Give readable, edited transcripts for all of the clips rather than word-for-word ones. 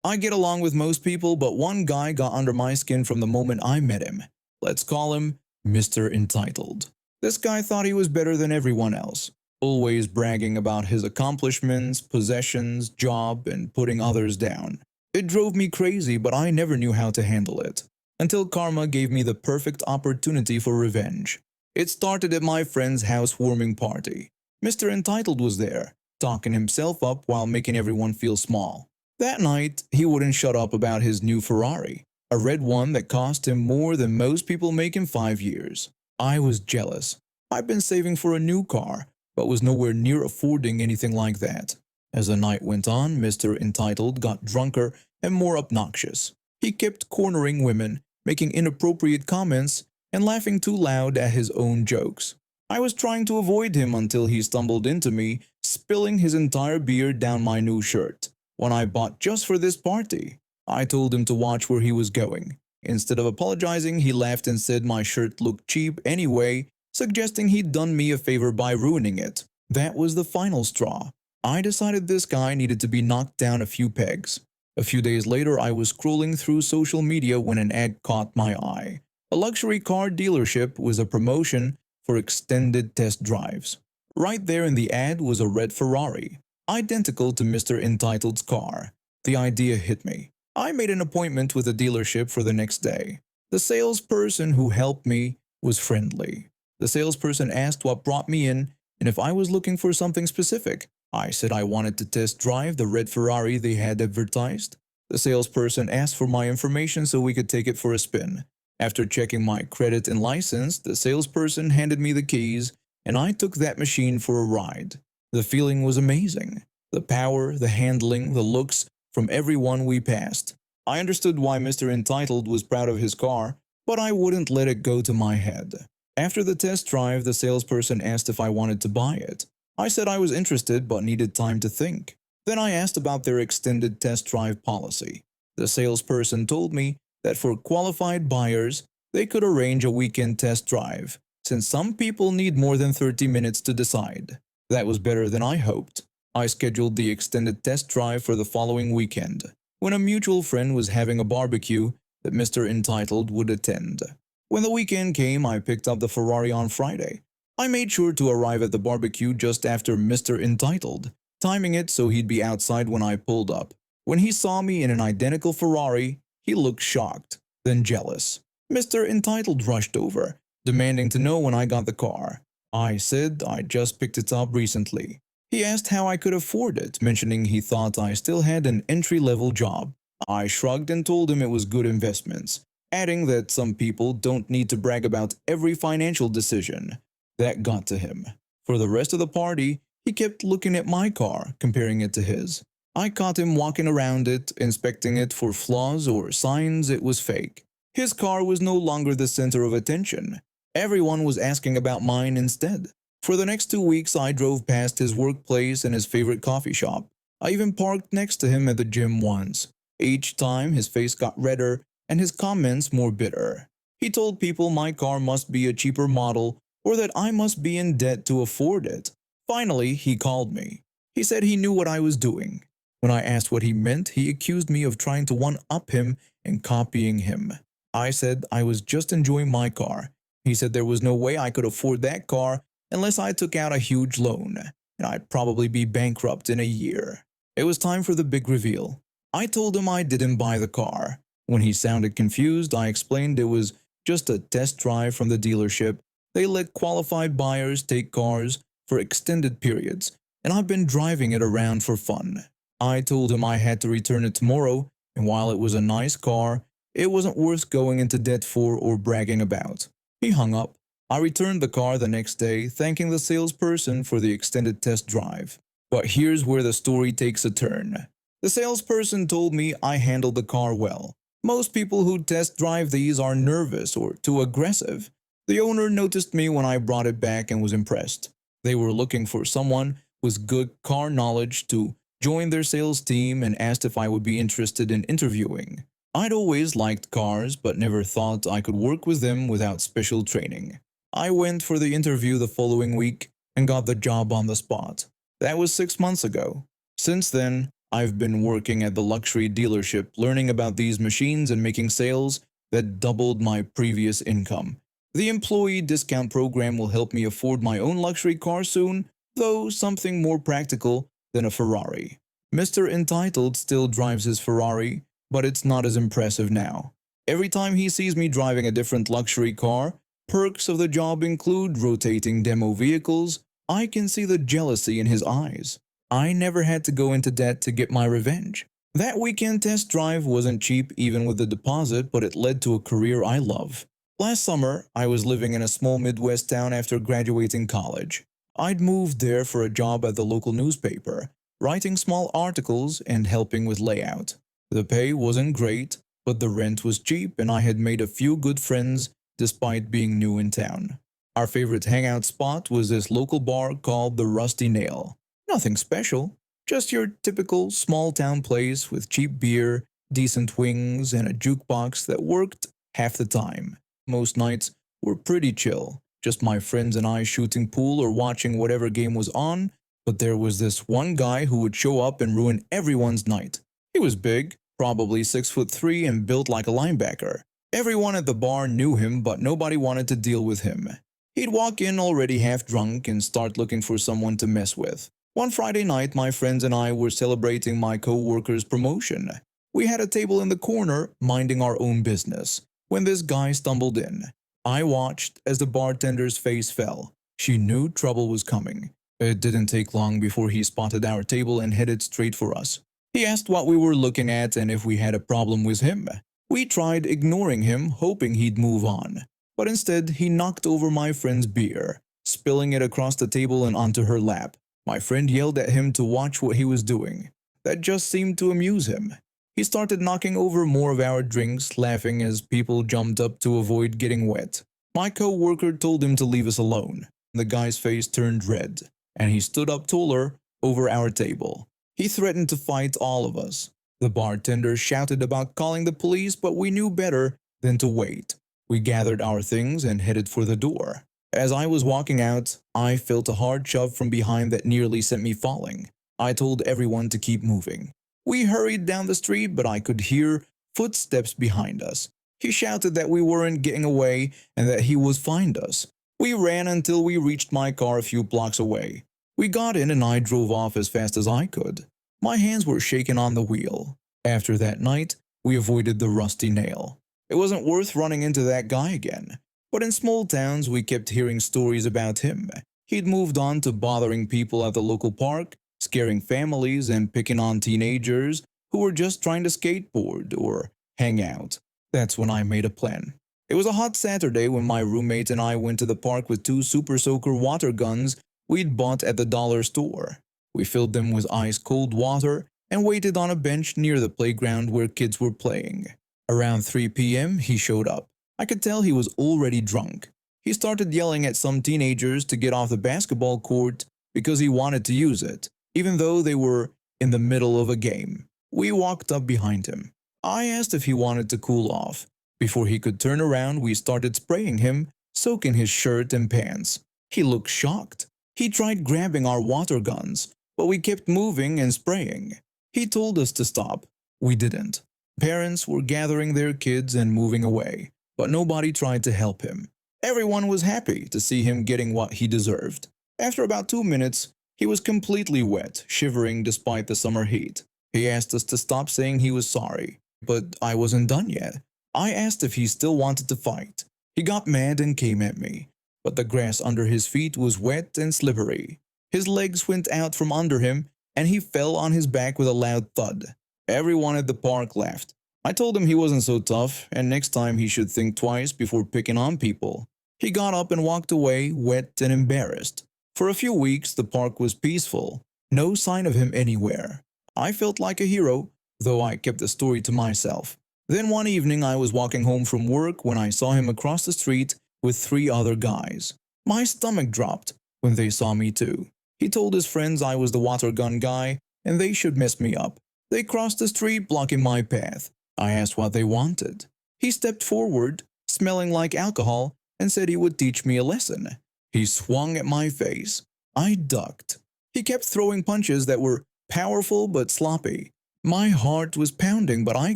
I get along with most people, but one guy got under my skin from the moment I met him. Let's call him Mr. Entitled. This guy thought he was better than everyone else, always bragging about his accomplishments, possessions, job, and putting others down. It drove me crazy, but I never knew how to handle it. Until karma gave me the perfect opportunity for revenge. It started at my friend's housewarming party. Mr. Entitled was there, talking himself up while making everyone feel small. That night, he wouldn't shut up about his new Ferrari, a red one that cost him more than most people make in 5 years. I was jealous. I'd been saving for a new car, but was nowhere near affording anything like that. As the night went on, Mr. Entitled got drunker and more obnoxious. He kept cornering women, making inappropriate comments, and laughing too loud at his own jokes. I was trying to avoid him until he stumbled into me, spilling his entire beer down my new shirt, one I bought just for this party. I told him to watch where he was going. Instead of apologizing, he laughed and said my shirt looked cheap anyway, suggesting he'd done me a favor by ruining it. That was the final straw. I decided this guy needed to be knocked down a few pegs. A few days later, I was scrolling through social media when an ad caught my eye. A luxury car dealership was a promotion for extended test drives. Right there in the ad was a red Ferrari, identical to Mr. Entitled's car. The idea hit me. I made an appointment with the dealership for the next day. The salesperson who helped me was friendly. The salesperson asked what brought me in and if I was looking for something specific. I said I wanted to test drive the red Ferrari they had advertised. The salesperson asked for my information so we could take it for a spin. After checking my credit and license, the salesperson handed me the keys, and I took that machine for a ride. The feeling was amazing. The power, the handling, the looks from everyone we passed. I understood why Mr. Entitled was proud of his car, but I wouldn't let it go to my head. After the test drive, the salesperson asked if I wanted to buy it. I said I was interested but needed time to think. Then I asked about their extended test drive policy. The salesperson told me that for qualified buyers, they could arrange a weekend test drive, since some people need more than 30 minutes to decide. That was better than I hoped. I scheduled the extended test drive for the following weekend, when a mutual friend was having a barbecue that Mr. Entitled would attend. When the weekend came, I picked up the Ferrari on Friday. I made sure to arrive at the barbecue just after Mr. Entitled, timing it so he'd be outside when I pulled up. When he saw me in an identical Ferrari, he looked shocked, then jealous. Mr. Entitled rushed over, demanding to know when I got the car. I said I just picked it up recently. He asked how I could afford it, mentioning he thought I still had an entry-level job. I shrugged and told him it was good investments, adding that some people don't need to brag about every financial decision. That got to him. For the rest of the party, he kept looking at my car, comparing it to his. I caught him walking around it, inspecting it for flaws or signs it was fake. His car was no longer the center of attention. Everyone was asking about mine instead. For the next 2 weeks, I drove past his workplace and his favorite coffee shop. I even parked next to him at the gym once. Each time, his face got redder and his comments more bitter. He told people my car must be a cheaper model or that I must be in debt to afford it. Finally, he called me. He said he knew what I was doing. When I asked what he meant, he accused me of trying to one-up him and copying him. I said I was just enjoying my car. He said there was no way I could afford that car unless I took out a huge loan, and I'd probably be bankrupt in a year. It was time for the big reveal. I told him I didn't buy the car. When he sounded confused, I explained it was just a test drive from the dealership. They let qualified buyers take cars for extended periods, and I've been driving it around for fun. I told him I had to return it tomorrow, and while it was a nice car, it wasn't worth going into debt for or bragging about. He hung up. I returned the car the next day, thanking the salesperson for the extended test drive. But here's where the story takes a turn. The salesperson told me I handled the car well. Most people who test drive these are nervous or too aggressive. The owner noticed me when I brought it back and was impressed. They were looking for someone with good car knowledge to join their sales team and asked if I would be interested in interviewing. I'd always liked cars but never thought I could work with them without special training. I went for the interview the following week and got the job on the spot. That was 6 months ago. Since then, I've been working at the luxury dealership, learning about these machines and making sales that doubled my previous income. The employee discount program will help me afford my own luxury car soon, though something more practical than a Ferrari. Mr. Entitled still drives his Ferrari, but it's not as impressive now. Every time he sees me driving a different luxury car, perks of the job include rotating demo vehicles, I can see the jealousy in his eyes. I never had to go into debt to get my revenge. That weekend test drive wasn't cheap even with the deposit, but it led to a career I love. Last summer, I was living in a small Midwest town after graduating college. I'd moved there for a job at the local newspaper, writing small articles and helping with layout. The pay wasn't great, but the rent was cheap and I had made a few good friends despite being new in town. Our favorite hangout spot was this local bar called the Rusty Nail. Nothing special, just your typical small town place with cheap beer, decent wings, and a jukebox that worked half the time. Most nights were pretty chill, just my friends and I shooting pool or watching whatever game was on, but there was this one guy who would show up and ruin everyone's night. He was big, probably 6'3" and built like a linebacker. Everyone at the bar knew him, but nobody wanted to deal with him. He'd walk in already half drunk and start looking for someone to mess with. One Friday night, my friends and I were celebrating my co-worker's promotion. We had a table in the corner, minding our own business, when this guy stumbled in. I watched as the bartender's face fell. She knew trouble was coming. It didn't take long before he spotted our table and headed straight for us. He asked what we were looking at and if we had a problem with him. We tried ignoring him, hoping he'd move on. But instead, he knocked over my friend's beer, spilling it across the table and onto her lap. My friend yelled at him to watch what he was doing. That just seemed to amuse him. He started knocking over more of our drinks, laughing as people jumped up to avoid getting wet. My co-worker told him to leave us alone. The guy's face turned red, and he stood up taller over our table. He threatened to fight all of us. The bartender shouted about calling the police, but we knew better than to wait. We gathered our things and headed for the door. As I was walking out, I felt a hard shove from behind that nearly sent me falling. I told everyone to keep moving. We hurried down the street, but I could hear footsteps behind us. He shouted that we weren't getting away and that he would find us. We ran until we reached my car a few blocks away. We got in and I drove off as fast as I could. My hands were shaking on the wheel. After that night, we avoided the Rusty Nail. It wasn't worth running into that guy again. But in small towns, we kept hearing stories about him. He'd moved on to bothering people at the local park, scaring families, and picking on teenagers who were just trying to skateboard or hang out. That's when I made a plan. It was a hot Saturday when my roommate and I went to the park with 2 Super Soaker water guns we'd bought at the dollar store. We filled them with ice-cold water and waited on a bench near the playground where kids were playing. Around 3 p.m., he showed up. I could tell he was already drunk. He started yelling at some teenagers to get off the basketball court because he wanted to use it, even though they were in the middle of a game. We walked up behind him. I asked if he wanted to cool off. Before he could turn around, we started spraying him, soaking his shirt and pants. He looked shocked. He tried grabbing our water guns, but we kept moving and spraying. He told us to stop. We didn't. Parents were gathering their kids and moving away, but nobody tried to help him. Everyone was happy to see him getting what he deserved. After about 2 minutes, he was completely wet, shivering despite the summer heat. He asked us to stop, saying he was sorry, but I wasn't done yet. I asked if he still wanted to fight. He got mad and came at me, but the grass under his feet was wet and slippery. His legs went out from under him, and he fell on his back with a loud thud. Everyone at the park laughed. I told him he wasn't so tough, and next time he should think twice before picking on people. He got up and walked away, wet and embarrassed. For a few weeks, the park was peaceful. No sign of him anywhere. I felt like a hero, though I kept the story to myself. Then one evening I was walking home from work when I saw him across the street with 3 other guys. My stomach dropped when they saw me too. He told his friends I was the water gun guy and they should mess me up. They crossed the street, blocking my path. I asked what they wanted. He stepped forward, smelling like alcohol, and said he would teach me a lesson. He swung at my face. I ducked. He kept throwing punches that were powerful but sloppy. My heart was pounding, but I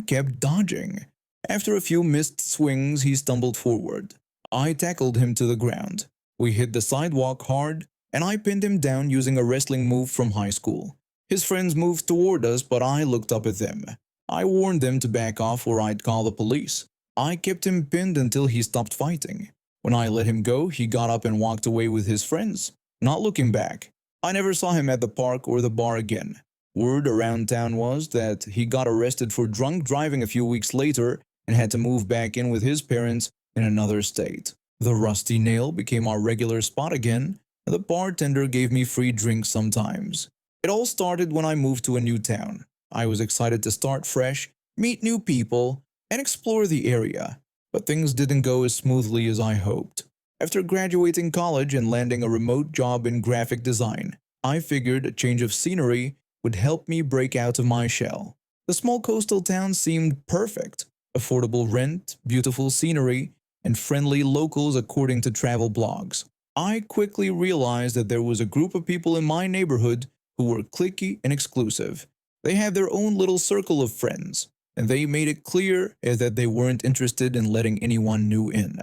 kept dodging. After a few missed swings, he stumbled forward. I tackled him to the ground. We hit the sidewalk hard, and I pinned him down using a wrestling move from high school. His friends moved toward us, but I looked up at them. I warned them to back off or I'd call the police. I kept him pinned until he stopped fighting. When I let him go, he got up and walked away with his friends, not looking back. I never saw him at the park or the bar again. Word around town was that he got arrested for drunk driving a few weeks later and had to move back in with his parents in another state. The Rusty Nail became our regular spot again, and the bartender gave me free drinks sometimes. It all started when I moved to a new town. I was excited to start fresh, meet new people, and explore the area, but things didn't go as smoothly as I hoped. After graduating college and landing a remote job in graphic design, I figured a change of scenery would help me break out of my shell. The small coastal town seemed perfect. Affordable rent, beautiful scenery, and friendly locals according to travel blogs. I quickly realized that there was a group of people in my neighborhood who were cliquey and exclusive. They had their own little circle of friends, and they made it clear that they weren't interested in letting anyone new in.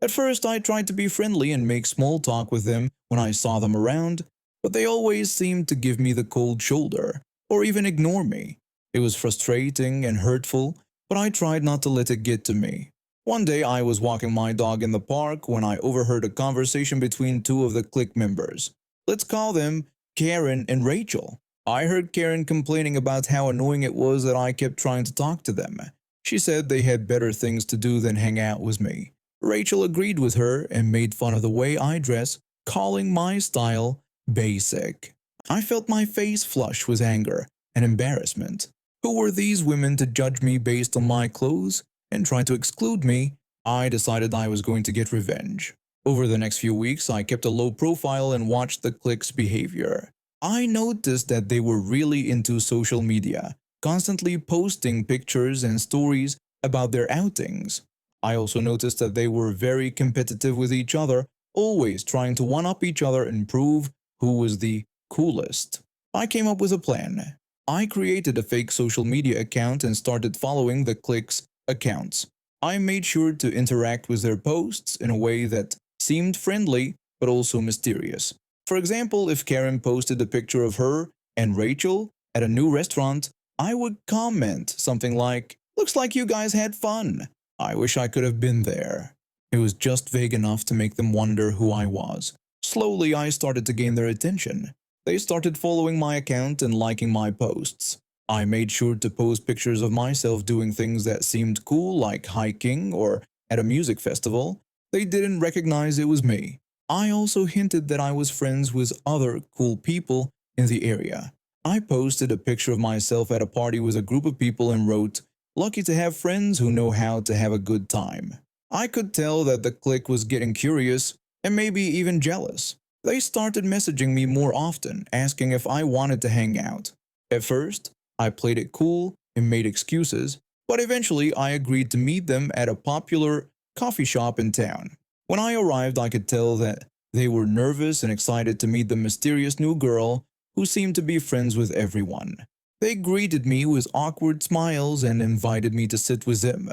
At first, I tried to be friendly and make small talk with them when I saw them around, but they always seemed to give me the cold shoulder, or even ignore me. It was frustrating and hurtful, but I tried not to let it get to me. One day I was walking my dog in the park when I overheard a conversation between two of the clique members. Let's call them Karen and Rachel. I heard Karen complaining about how annoying it was that I kept trying to talk to them. She said they had better things to do than hang out with me. Rachel agreed with her and made fun of the way I dress, calling my style basic. I felt my face flush with anger and embarrassment. Who were these women to judge me based on my clothes and try to exclude me? I decided I was going to get revenge. Over the next few weeks, I kept a low profile and watched the clique's behavior. I noticed that they were really into social media, constantly posting pictures and stories about their outings. I also noticed that they were very competitive with each other, always trying to one-up each other and prove who was the coolest. I came up with a plan. I created a fake social media account and started following the clique's accounts. I made sure to interact with their posts in a way that seemed friendly but also mysterious. For example, if Karen posted a picture of her and Rachel at a new restaurant, I would comment something like, "Looks like you guys had fun. I wish I could have been there." It was just vague enough to make them wonder who I was. Slowly, I started to gain their attention. They started following my account and liking my posts. I made sure to post pictures of myself doing things that seemed cool, like hiking or at a music festival. They didn't recognize it was me. I also hinted that I was friends with other cool people in the area. I posted a picture of myself at a party with a group of people and wrote, "Lucky to have friends who know how to have a good time." I could tell that the clique was getting curious and maybe even jealous. They started messaging me more often, asking if I wanted to hang out. At first, I played it cool and made excuses, but eventually I agreed to meet them at a popular coffee shop in town. When I arrived, I could tell that they were nervous and excited to meet the mysterious new girl who seemed to be friends with everyone. They greeted me with awkward smiles and invited me to sit with them.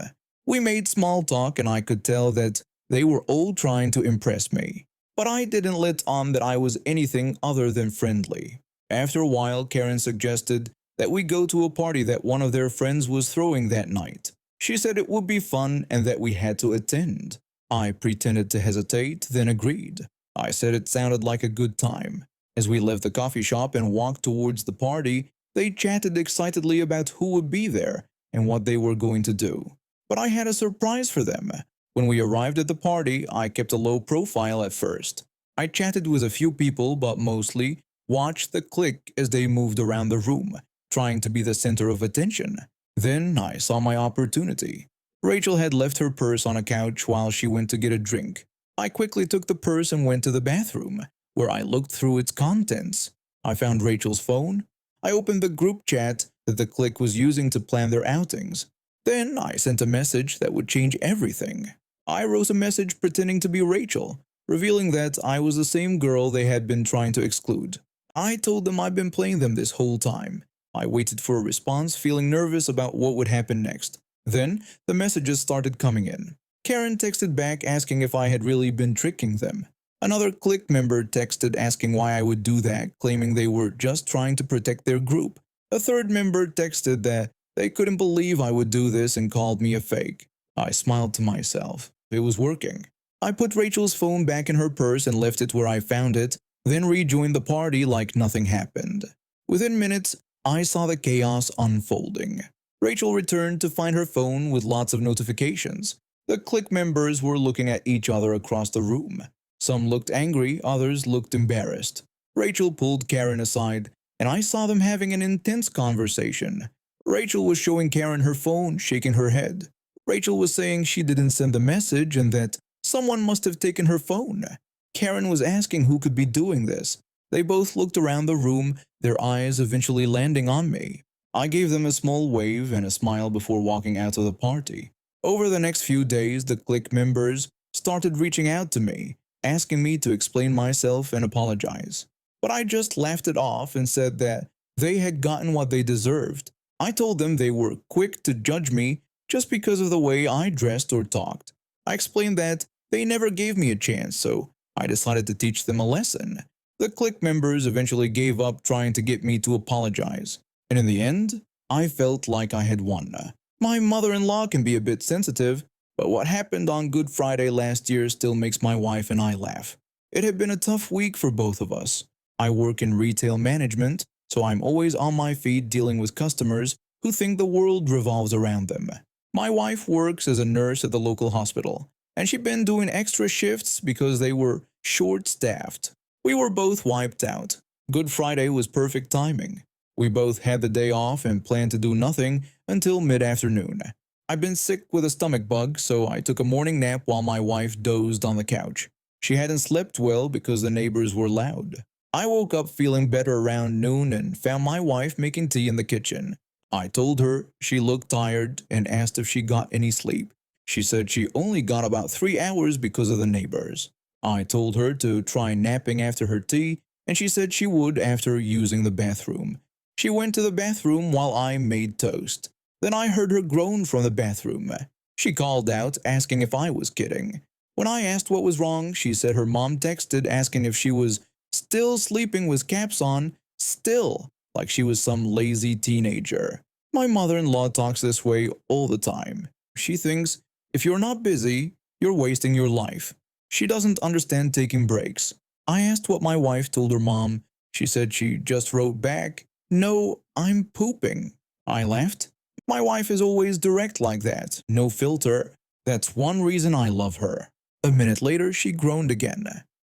We made small talk and I could tell that they were all trying to impress me. But I didn't let on that I was anything other than friendly. After a while, Karen suggested that we go to a party that one of their friends was throwing that night. She said it would be fun and that we had to attend. I pretended to hesitate, then agreed. I said it sounded like a good time. As we left the coffee shop and walked towards the party, they chatted excitedly about who would be there and what they were going to do. But I had a surprise for them. When we arrived at the party, I kept a low profile at first. I chatted with a few people but mostly watched the clique as they moved around the room, trying to be the center of attention. Then I saw my opportunity. Rachel had left her purse on a couch while she went to get a drink. I quickly took the purse and went to the bathroom, where I looked through its contents. I found Rachel's phone. I opened the group chat that the clique was using to plan their outings. Then I sent a message that would change everything. I wrote a message pretending to be Rachel, revealing that I was the same girl they had been trying to exclude. I told them I'd been playing them this whole time. I waited for a response, feeling nervous about what would happen next. Then, the messages started coming in. Karen texted back asking if I had really been tricking them. Another clique member texted asking why I would do that, claiming they were just trying to protect their group. A third member texted that they couldn't believe I would do this and called me a fake. I smiled to myself. It was working. I put Rachel's phone back in her purse and left it where I found it, then rejoined the party like nothing happened. Within minutes, I saw the chaos unfolding. Rachel returned to find her phone with lots of notifications. The clique members were looking at each other across the room. Some looked angry, others looked embarrassed. Rachel pulled Karen aside, and I saw them having an intense conversation. Rachel was showing Karen her phone, shaking her head. Rachel was saying she didn't send the message and that someone must have taken her phone. Karen was asking who could be doing this. They both looked around the room, their eyes eventually landing on me. I gave them a small wave and a smile before walking out of the party. Over the next few days, the clique members started reaching out to me, asking me to explain myself and apologize. But I just laughed it off and said that they had gotten what they deserved. I told them they were quick to judge me just because of the way I dressed or talked. I explained that they never gave me a chance, so I decided to teach them a lesson. The clique members eventually gave up trying to get me to apologize, and in the end, I felt like I had won. My mother-in-law can be a bit sensitive, but what happened on Good Friday last year still makes my wife and I laugh. It had been a tough week for both of us. I work in retail management, so I'm always on my feet dealing with customers who think the world revolves around them. My wife works as a nurse at the local hospital, and she'd been doing extra shifts because they were short-staffed. We were both wiped out. Good Friday was perfect timing. We both had the day off and planned to do nothing until mid-afternoon. I'd been sick with a stomach bug, so I took a morning nap while my wife dozed on the couch. She hadn't slept well because the neighbors were loud. I woke up feeling better around noon and found my wife making tea in the kitchen. I told her she looked tired and asked if she got any sleep. She said she only got about 3 hours because of the neighbors. I told her to try napping after her tea, and she said she would after using the bathroom. She went to the bathroom while I made toast. Then I heard her groan from the bathroom. She called out, asking if I was kidding. When I asked what was wrong, she said her mom texted asking if she was still sleeping with caps on, still, like she was some lazy teenager. My mother-in-law talks this way all the time. She thinks if you're not busy, you're wasting your life. She doesn't understand taking breaks. I asked what my wife told her mom. She said she just wrote back, "No, I'm pooping." I laughed. My wife is always direct like that, no filter. That's one reason I love her. A minute later, she groaned again.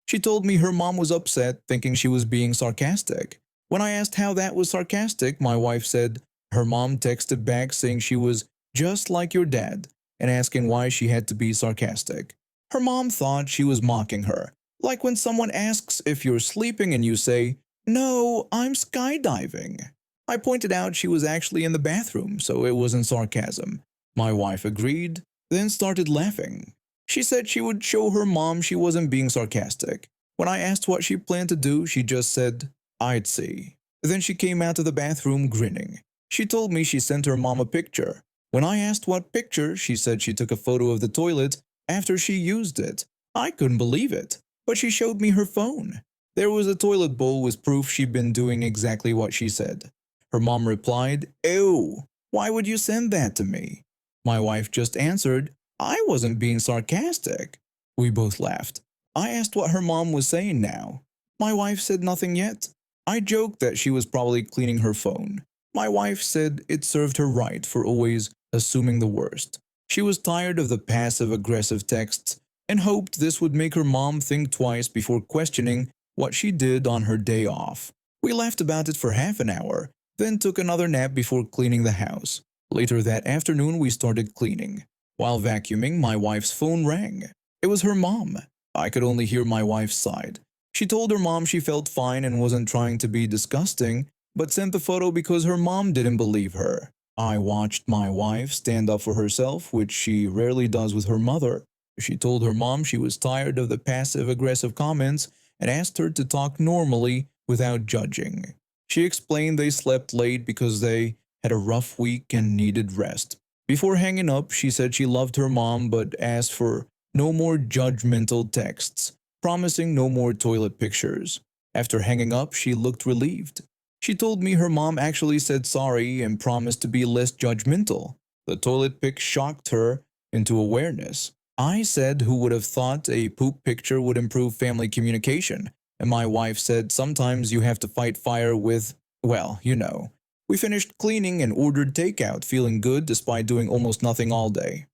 She told me her mom was upset, thinking she was being sarcastic. When I asked how that was sarcastic, my wife said her mom texted back saying she was just like your dad and asking why she had to be sarcastic. Her mom thought she was mocking her, like when someone asks if you're sleeping and you say, "No, I'm skydiving." I pointed out she was actually in the bathroom, so it wasn't sarcasm. My wife agreed, then started laughing. She said she would show her mom she wasn't being sarcastic. When I asked what she planned to do, she just said, "I'd see." Then she came out of the bathroom grinning. She told me she sent her mom a picture. When I asked what picture, she said she took a photo of the toilet after she used it. I couldn't believe it, but she showed me her phone. There was a toilet bowl with proof she'd been doing exactly what she said. Her mom replied, "Ew, why would you send that to me?" My wife just answered, "I wasn't being sarcastic." We both laughed. I asked what her mom was saying now. My wife said nothing yet. I joked that she was probably cleaning her phone. My wife said it served her right for always assuming the worst. She was tired of the passive-aggressive texts and hoped this would make her mom think twice before questioning what she did on her day off. We laughed about it for half an hour, then took another nap before cleaning the house. Later that afternoon, we started cleaning. While vacuuming, my wife's phone rang. It was her mom. I could only hear my wife's side. She told her mom she felt fine and wasn't trying to be disgusting, but sent the photo because her mom didn't believe her. I watched my wife stand up for herself, which she rarely does with her mother. She told her mom she was tired of the passive-aggressive comments and asked her to talk normally without judging. She explained they slept late because they had a rough week and needed rest. Before hanging up, she said she loved her mom but asked for no more judgmental texts, promising no more toilet pictures. After hanging up, she looked relieved. She told me her mom actually said sorry and promised to be less judgmental. The toilet pic shocked her into awareness. I said who would have thought a poop picture would improve family communication, and my wife said sometimes you have to fight fire with, well, you know. We finished cleaning and ordered takeout, feeling good despite doing almost nothing all day.